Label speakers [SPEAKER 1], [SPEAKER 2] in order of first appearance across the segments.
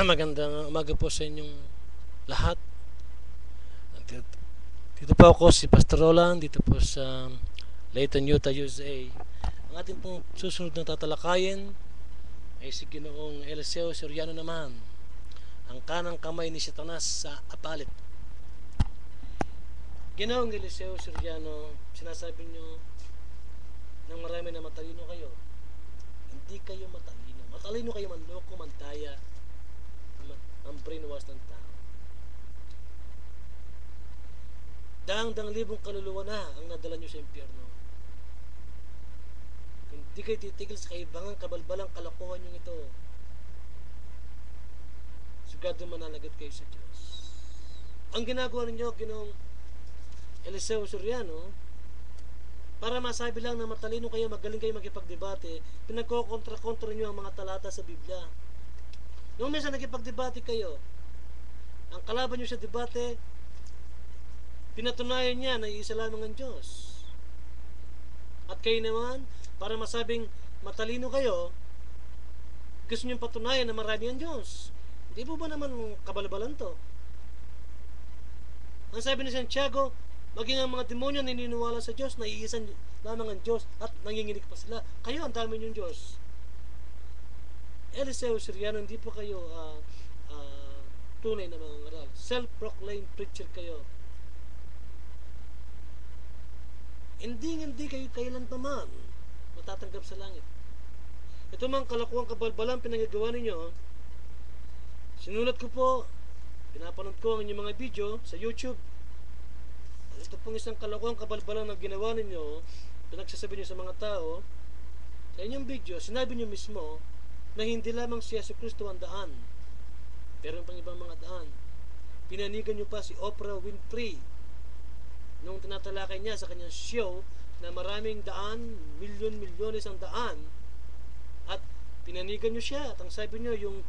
[SPEAKER 1] Magandang umaga po sa inyong lahat. Dito po ako si Pastor Roland, dito po sa Layton, Utah, USA. Ang ating pong susunod na tatalakayin ay si Ginoong Eliseo Soriano naman, ang kanang kamay ni Satanas sa apalit. Ginoong Eliseo Soriano, sinasabi nyo ng marami na matalino kayo. Hindi kayo matalino. Matalino kayo manloko, mantaya, ang brainwash ng tao. Daang libong kaluluwa na ang nadala nyo sa impyerno. Kung di kayo titigil sa kaibangang kabalbalang kalokohan nyo ito, sugado mananagat kayo sa Diyos. Ang ginagawa ninyo, Ginoong Eliseo Soriano, para masabi lang na matalino kayo, magaling kayo magkipagdebate, pinagkokontra-kontra nyo ang mga talata sa Biblia. Nung minsan nagkipagdebate kayo, ang kalaban nyo sa debate, pinatunayan niya na iisa lamang ang Diyos. At kayo naman, para masabing matalino kayo, gusto nyo patunayan na marami ang Diyos. Hindi po ba naman kabalbalan to? Ang sabi ni Santiago, maging ang mga demonyo naniniwala sa Diyos na iisa lamang ang Diyos at nanginginig pa sila. Kayo, ang dami niyong Diyos. Eliseo Soriano, hindi po kayo tunay na mga ngaral. Self-proclaimed preacher kayo. Hindi kayo kailan naman matatanggap sa langit. Ito mga kalakuang kabalbalang pinagagawa ninyo, sinulat ko po, pinapanood ko ang inyong mga video sa YouTube. Ito pong isang kalakuang kabalbalang na ginawa ninyo, pinagsasabi nyo sa mga tao, sa inyong video, sinabi nyo mismo na hindi lamang si Jesucristo ang daan, pero pang ibang mga daan. Pinanigan nyo pa si Oprah Winfrey nung tinatalakay niya sa kanyang show na maraming daan, milyon-milyones ang daan, at pinanigan nyo siya. At ang sabi nyo, yung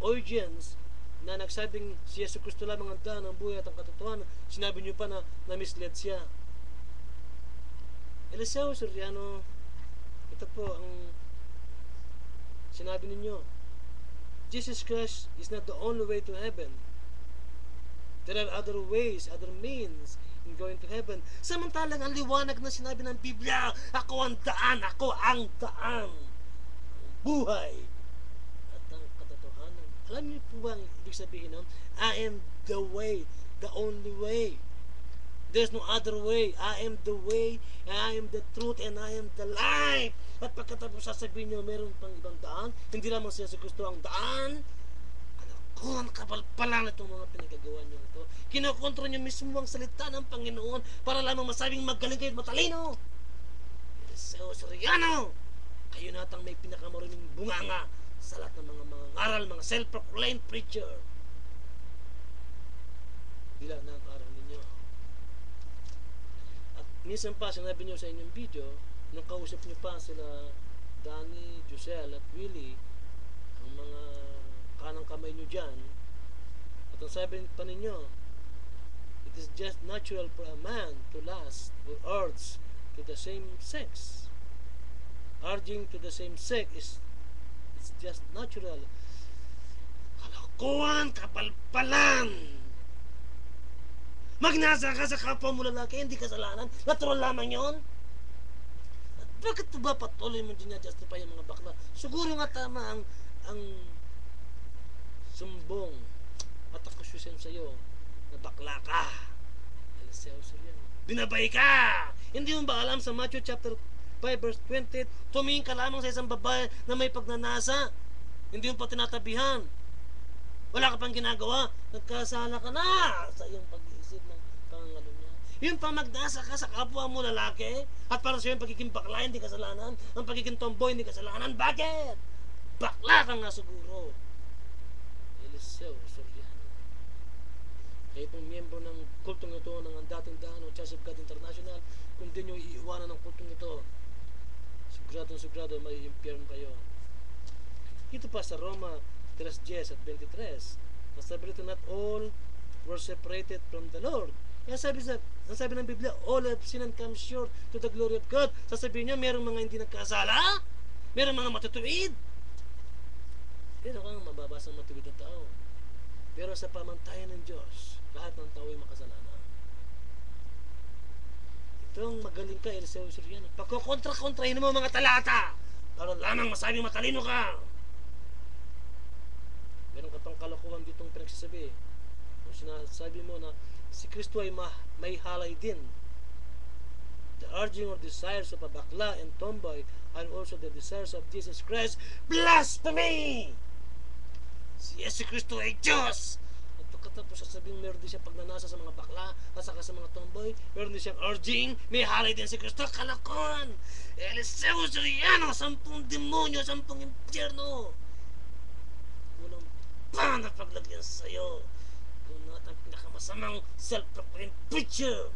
[SPEAKER 1] audience na nagsabing si Jesucristo lamang ang daan, ang buhay at ang katotohanan, sinabi nyo pa na misled siya. Eliseo Soriano, ito po ang sinabi ninyo. Jesus Christ is not the only way to heaven. There are other ways, other means in going to heaven. Samantalang ang liwanag na sinabi ng Biblia, ako ang daan, ang buhay at ang katotohanan. Alam niyo po ba ang ibig sabihin nun? I am the way, the only way. There's no other way. I am the way, I am the truth, and I am the life. At pagkatapos sasabihin nyo, meron pang ibang daan, hindi lamang si Jesucristo ang daan. Kung kapal-pala na itong mga pinagagawa nyo ito, kinokontra nyo mismo ang salita ng Panginoon para lamang masabing magaling kayo at matalino. Eliseo Soriano, kayo natang may pinakamaruming bunganga sa lahat ng mga ngaral, mga self-proclaimed preacher. Bila na ang aral ninyo. At minsan pa, sinabi nyo sa inyong video, nung kausap nyo pa sila Danny, Josel at Willie, ang mga kanang kamay nyo dyan, at ang sabi pa ninyo, it is just natural for a man to lust or urge to the same sex. Urging to the same sex it's just natural. Kalokohan, kapalpalan. Magnasa ka sa kapwa mo lalaki, hindi kasalanan, natural lamang yon. At bakit ba patuloy mo din na-justify yung mga bakla? Siguro nga tama ang sumbong at akusasyon sa iyo na bakla ka. Eliseo Soriano, binabay ka. Hindi mo ba alam sa Matthew chapter 5 verse 20, tumingin ka lamang sa isang babae na may pagnanasa, hindi mo pa tinatabihan, wala ka pang ginagawa, nagkasala ka na sa iyong pag-iisip ng pangangalo niya. Yung pang magnasa ka sa kapwa mo lalaki, at para sa iyo yung pagiging bakla hindi kasalanan, ang pagiging tomboy hindi kasalanan. Bakit? Bakla ka nga siguro. Eliseo Soriano, kayo pong miyembro ng kultong ito ng dating daan o Church of God International, kung di nyo iiwanan ng kultong ito, sigurado may impyerno kayo. Ito pa sa Roma 3:10 at 23, nasabi rito, not all were separated from the Lord. Kaya ang sabi ng Biblia, all have sinned and come short to the glory of God. Sasabihin nyo, merong mga hindi nagkasala, merong mga matutuwid. Meron kang mababasang matuwid na tao. Pero sa pamantayan ng Diyos, lahat ng tao ay makasalanan. Itong magaling ka, Eliseo Soriano. Pagkukontra-kontrahin mo mga talata para lamang masabing matalino ka. Meron ka pang kalokohan ditong pinagsasabi. Kung sinasabi mo na si Kristo ay may halay din. The urging or desires of a bakla and tomboy are also the desires of Jesus Christ. Blasphemy! Si Yesu Kristo ay Diyos! At pagkatapos sasabihin meron din siya pagnanasa sa mga bakla at saka sa mga tomboy, meron din siyang urging, may halay din si Kristo. Kalokohan! Eliseo Soriano, 10 demonyo, 10 impyerno! Walang pa na paglagyan sa'yo. Kung natin ang pinakamasamang self-proclaimed preacher,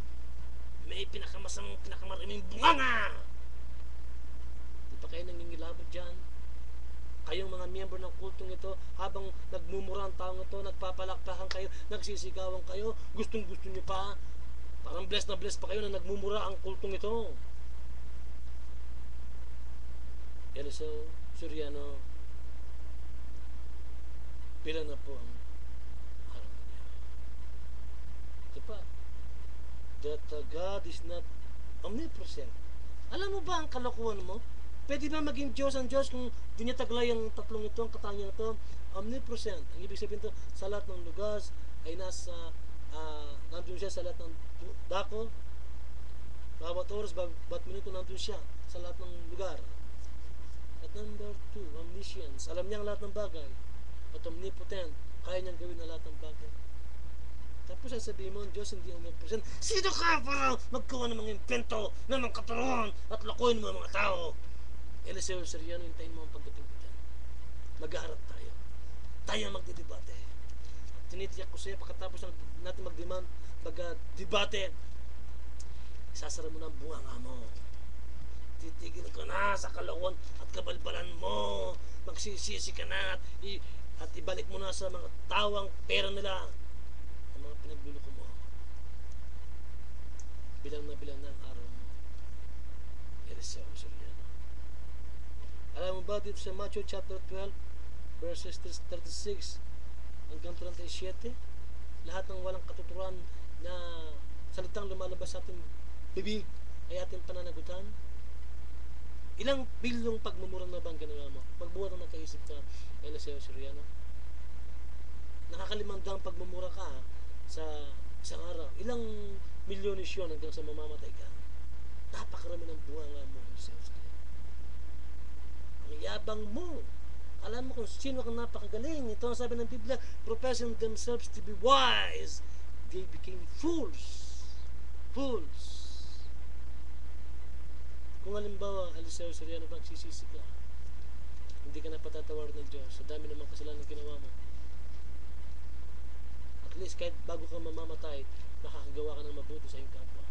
[SPEAKER 1] may pinakamaraming bunganga. Di pa kayo nangingilabot dyan? Kayong mga miyembro ng kultong ito, habang nagmumura ang taong ito, nagpapalakpakan kayo, nagsisigawan kayo, gustong-gusto nyo pa. Parang blessed na blessed pa kayo na nagmumura ang kultong ito. Eliseo Soriano, bilang na po ang araw niya. Ito pa, that God is not omnipresent. Alam mo ba ang kalokohan mo? Pwede ba maging Diyos ang Diyos kung di niya taglay ang tatlong ito, ang katangian ito? Omnipresent. Ang ibig sabihin ito, sa lahat ng lugar ay nandun siya sa lahat ng dako. Bawat oras, bawat minuto nandun siya sa lahat ng lugar. At number 2, omniscience. Alam niya ang lahat ng bagay. At omnipotent. Kaya niyang gawin ang lahat ng bagay. Tapos sasabihin mo, Diyos hindi omnipresent. Sino ka para magkawa ng mga invento, ng mga katuruan, at lokohin mo ang mga tao? Eliseo Soriano, hintayin mo ang pagdating ko dyan. Maghaharap tayo. Tayo ang magdidebate. At tinitiyak ko sa'yo, pagkatapos natin magdebate, isasara mo na ang bunganga mo. Titigil ka na sa kalokohan at kabalbalan mo. Magsisisi ka na at ibalik mo na sa mga tao ang pera nila. Ang mga pinagluloko mo. Bilang na ang araw mo. Eliseo Soriano. Alam mo ba dito sa Matthew chapter 12 verses 36 hanggang 37, lahat ng walang katuturan na salitang lumalabas sa ating bibig ay ating pananagutan? Ilang bilyong pagmumura na bang ginawa mo? Magbuhat ang nakaisip ka, Eliseo Soriano. Nakakalimandang pagmumura ka sa isang araw. Ilang milyones yun hanggang sa mamamatay ka? Napakarami ng bunganga mo, Eliseo Soriano. Ang yabang mo. Alam mo kung sino kang napakagaling. Ito ang sabi ng Biblia, professing themselves to be wise, they became fools. Fools. Kung halimbawa, Eliseo Soriano, magsisisi ka, hindi ka na patatawarin ng Diyos, sa dami namang kasalanan ginawa mo, at least kahit bago ka mamamatay, makakagawa ka ng mabuti sa iyong kapwa.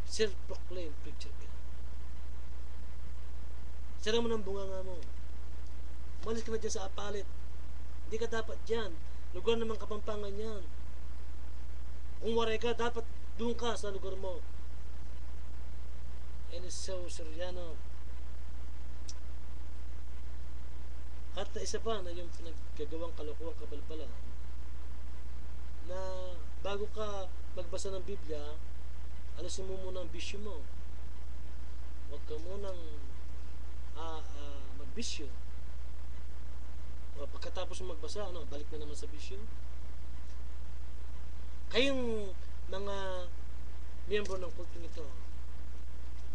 [SPEAKER 1] Self-proclaimed preacher ka. Sira mo ng bunganga mo. Umalis ka na dyan sa apalit. Hindi ka dapat dyan. Lugar naman Kapampangan yan. Kung waray ka, dapat doon ka sa lugar mo. Eliseo Soriano. At isa pa na yung pinaggagawang kalokohan kabalbalan na bago ka magbasa ng Biblia, alisin mo muna ang bisyo mo. Huwag ka munang magbisyo. O pagkatapos mo magbasa, balik na naman sa bisyo. Kayong mga miyembro ng kultong ito,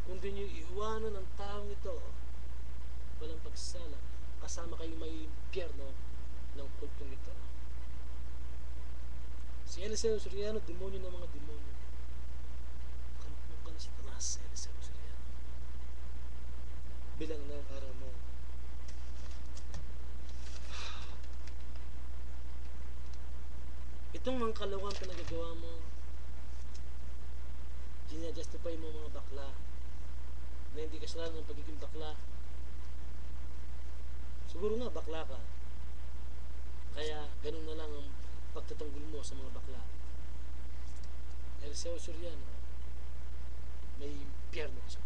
[SPEAKER 1] kung di nyo iiwanan ang taong ito, walang pagsasala, kasama kayo may impyerno ng kultong ito. Si Eliseo Soriano, demonyo ng mga demonyo. Kampung ka na sa tanas, Eliseo Soriano. Bilang ng araw mo. Itong mga kalokohan na nagagawa mo, ginajustify mo mga bakla na hindi kasalanan ng pagiging bakla. Siguro nga bakla ka, kaya ganun na lang ang pagtatanggol mo sa mga bakla. Eliseo Soriano, may impyerno ka sa